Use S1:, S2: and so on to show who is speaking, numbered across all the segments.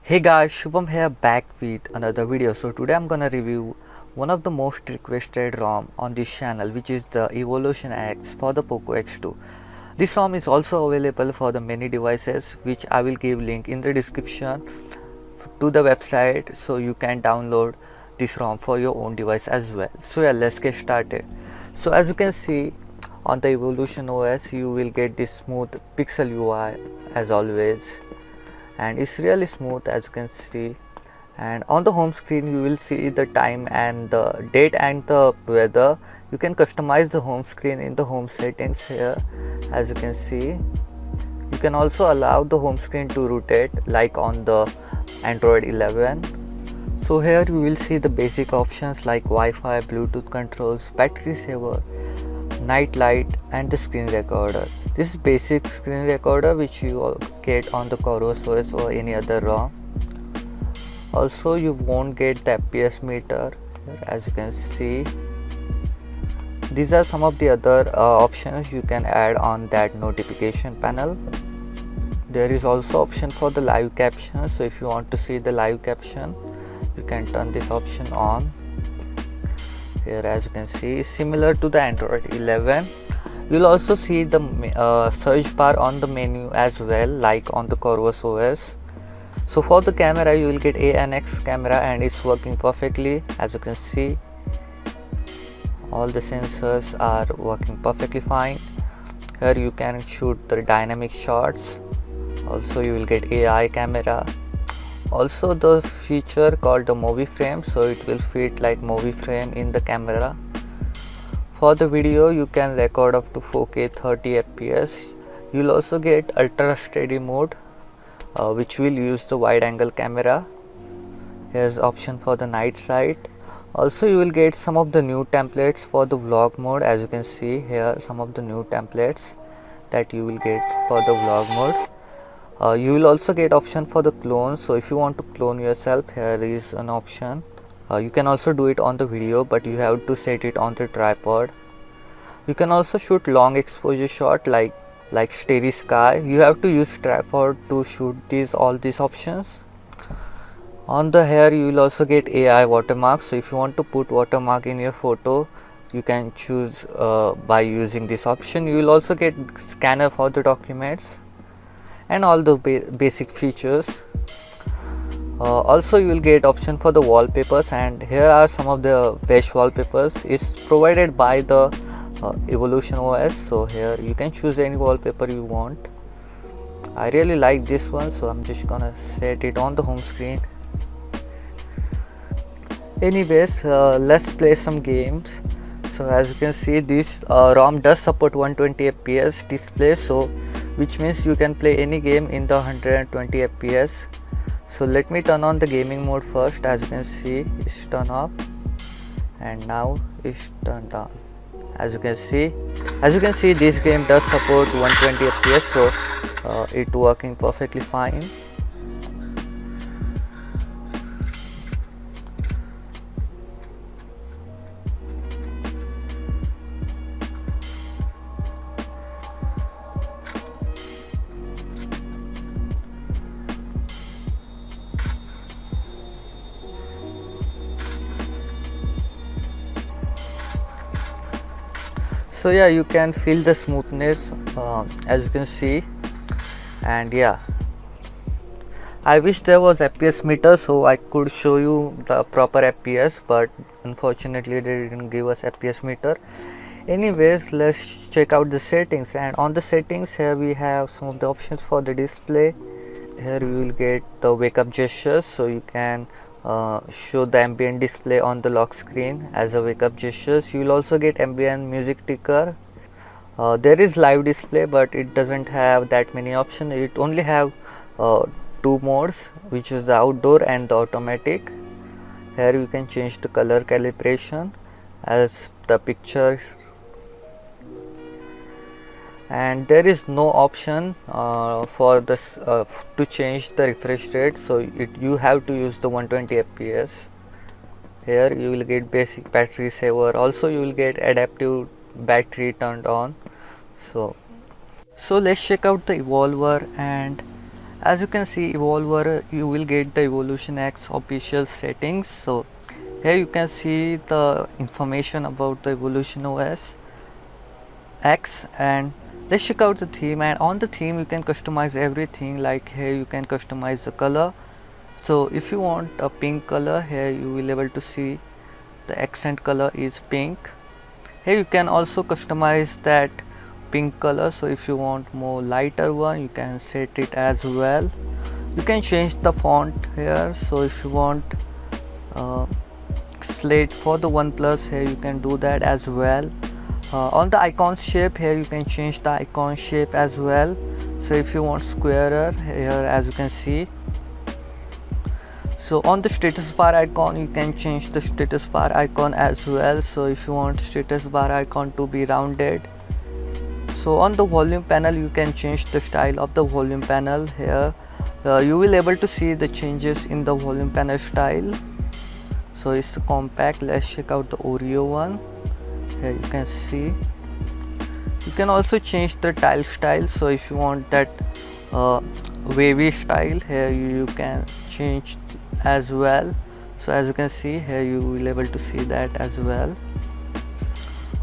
S1: Hey guys, Shubham here back with another video. So today I'm gonna review one of the most requested ROM on this channel, which is the Evolution X for the Poco X2. This ROM is also available for the many devices, which I will give link in the description to the website, so you can download this ROM for your own device as well. So yeah, let's get started. So as you can see on the Evolution OS, you will get this smooth pixel UI as always, and it's really smooth as you can see. And on the home screen you will see the time and the date and the weather. You can customize the home screen in the home settings here. As you can see, you can also allow the home screen to rotate like on the Android 11. So here you will see the basic options like Wi-Fi, Bluetooth controls, battery saver, night light, and the screen recorder. This is basic screen recorder which you get on the CorvusOS or any other ROM. Also you won't get the FPS meter here, as you can see. These are some of the other options you can add on that notification panel. There is also option for the live caption, so if you want to see the live caption you can turn this option on. Here as you can see, similar to the Android 11. You'll also see the search bar on the menu as well, like on the CorvusOS. So for the camera you will get ANX camera and it's working perfectly. As you can see, all the sensors are working perfectly fine. Here you can shoot the dynamic shots. Also you will get AI camera. Also the feature called the movie frame, so it will fit like movie frame in the camera. For the video you can record up to 4K 30 fps. You'll also get ultra steady mode, which will use the wide angle camera. Here's option for the night sight. Also you will get some of the new templates for the vlog mode. As you can see here, some of the new templates that you will get for the vlog mode. You will also get option for the clone, so if you want to clone yourself, here is an option. You can also do it on the video, but you have to set it on the tripod. You can also shoot long exposure shot like starry sky. You have to use tripod to shoot all these options. On the hair you will also get AI watermark, so if you want to put watermark in your photo you can choose by using this option. You will also get scanner for the documents and all the basic features. Also you will get option for the wallpapers, and here are some of the best wallpapers. It's provided by the Evolution OS, so here you can choose any wallpaper you want. I really like this one, so I'm just gonna set it on the home screen. Anyways, let's play some games. So as you can see, this ROM does support 120 fps display, so which means you can play any game in the 120 fps. So let me turn on the gaming mode first. As you can see, it's turned off and now it's turned on. As you can see, this game does support 120 fps, so it working perfectly fine. So yeah, you can feel the smoothness as you can see. And yeah, I wish there was FPS meter so I could show you the proper FPS, but unfortunately they didn't give us FPS meter. Anyways, let's check out the settings, and on the settings here we have some of the options for the display. Here you will get the wake up gestures, so you can show the ambient display on the lock screen as a wake up gestures. You will also get ambient music ticker. There is live display, but it doesn't have that many options. It only have two modes, which is the outdoor and the automatic. Here you can change the color calibration as the picture, and there is no option for this to change the refresh rate, so you have to use the 120 fps. Here you will get basic battery saver. Also you will get adaptive battery turned on. So let's check out the evolver, and as you can see Evolver, you will get the Evolution X official settings. So here you can see the information about the Evolution OS X, and let's check out the theme. And on the theme you can customize everything, like here you can customize the color. So if you want a pink color, here you will able to see the accent color is pink. Here you can also customize that pink color. So if you want more lighter one, you can set it as well. You can change the font here. So if you want slate for the OnePlus, here you can do that as well. On the icon shape, here you can change the icon shape as well. So if you want squarer, here as you can see. So on the status bar icon, you can change the status bar icon as well. So if you want status bar icon to be rounded. So on the volume panel, you can change the style of the volume panel. Here you will able to see the changes in the volume panel style. So it's compact. Let's check out the Oreo one. Here you can see. You can also change the tile style. So if you want that wavy style, here you can change as well. So as you can see, here you will able to see that as well.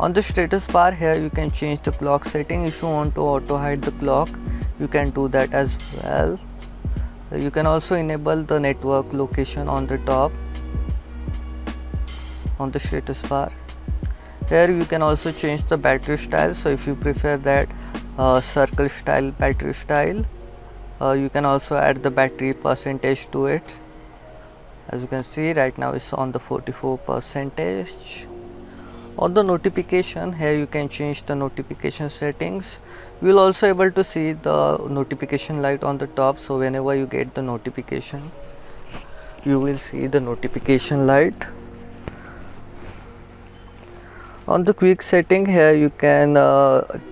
S1: On the status bar, here you can change the clock setting. If you want to auto hide the clock, you can do that as well. You can also enable the network location on the top on the status bar. Here you can also change the battery style. So if you prefer that circle style battery style, you can also add the battery percentage to it. As you can see, right now it's on the 44%. On the notification, here you can change the notification settings. You will also able to see the notification light on the top. So whenever you get the notification, you will see the notification light. On the quick setting, here you can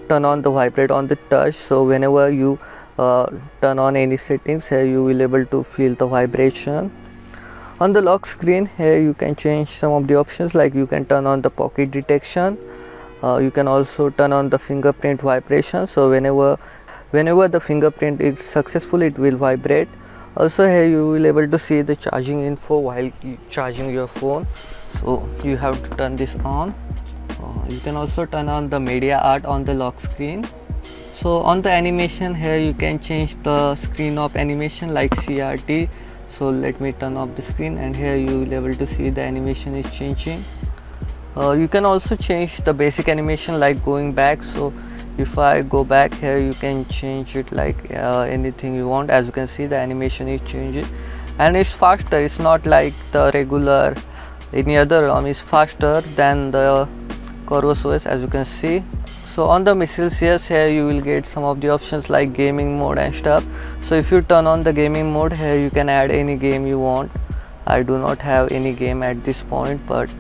S1: turn on the vibrate on the touch. So whenever you turn on any settings, here you will able to feel the vibration. On the lock screen, here you can change some of the options, like you can turn on the pocket detection. You can also turn on the fingerprint vibration. So whenever the fingerprint is successful, it will vibrate. Also here you will able to see the charging info while charging your phone. So you have to turn this on. You can also turn on the media art on the lock screen. So on the animation, here you can change the screen of animation like CRT. So let me turn off the screen, and here you will able to see the animation is changing. You can also change the basic animation like going back. So if I go back, here you can change it like anything you want. As you can see, the animation is changing and it's faster. It's not like the regular any other ROM is faster than the CorvusOS, as you can see. So on the miscellaneous, here you will get some of the options like gaming mode and stuff. So if you turn on the gaming mode, here you can add any game you want. I do not have any game at this point, but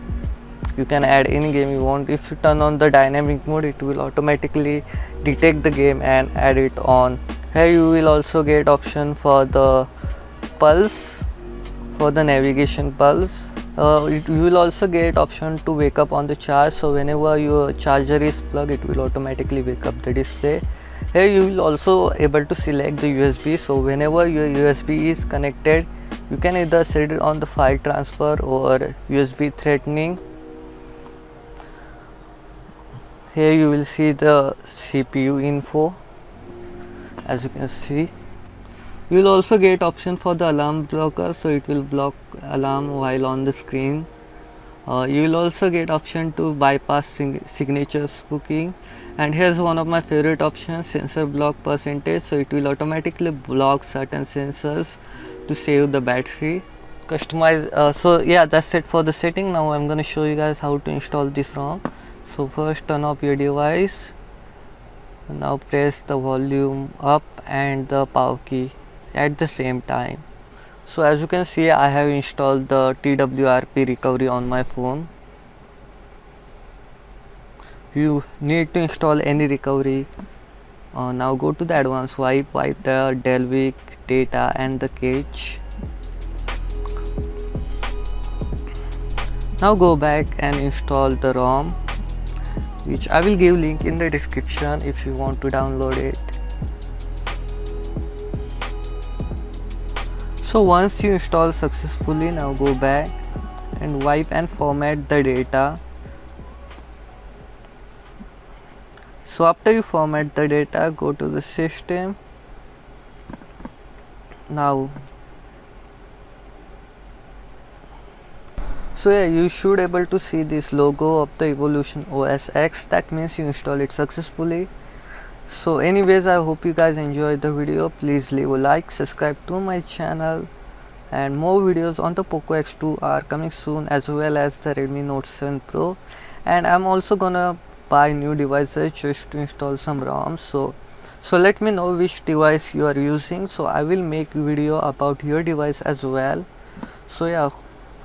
S1: you can add any game you want. If you turn on the dynamic mode, it will automatically detect the game and add it on. Here you will also get option for the pulse, for the navigation pulse. You will also get option to wake up on the charge. So whenever your charger is plugged, it will automatically wake up the display. Here you will also able to select the USB. So whenever your USB is connected, you can either set it on the file transfer or USB threatening. Here you will see the CPU info, as you can see. You will also get option for the alarm blocker, so it will block alarm while on the screen. You will also get option to bypass signature spooking, and here's one of my favorite options, sensor block percentage. So it will automatically block certain sensors to save the battery. Customize. So yeah, that's it for the setting. Now I'm gonna show you guys how to install this ROM. So first turn off your device. Now press the volume up and the power key at the same time. So as you can see, I have installed the TWRP recovery on my phone. You need to install any recovery. Now go to the advanced wipe the Dalvik, data and the cache. Now go back and install the ROM, which I will give link in the description if you want to download it. So once you install successfully, now go back and wipe and format the data. So after you format the data, go to the system. Now so yeah, you should able to see this logo of the Evolution OS X. That means you install it successfully. So anyways, I hope you guys enjoyed the video. Please leave a like, subscribe to my channel, and more videos on the Poco X2 are coming soon, as well as the Redmi Note 7 Pro. And I'm also gonna buy new devices just to install some ROM. So let me know which device you are using, so I will make video about your device as well. So yeah,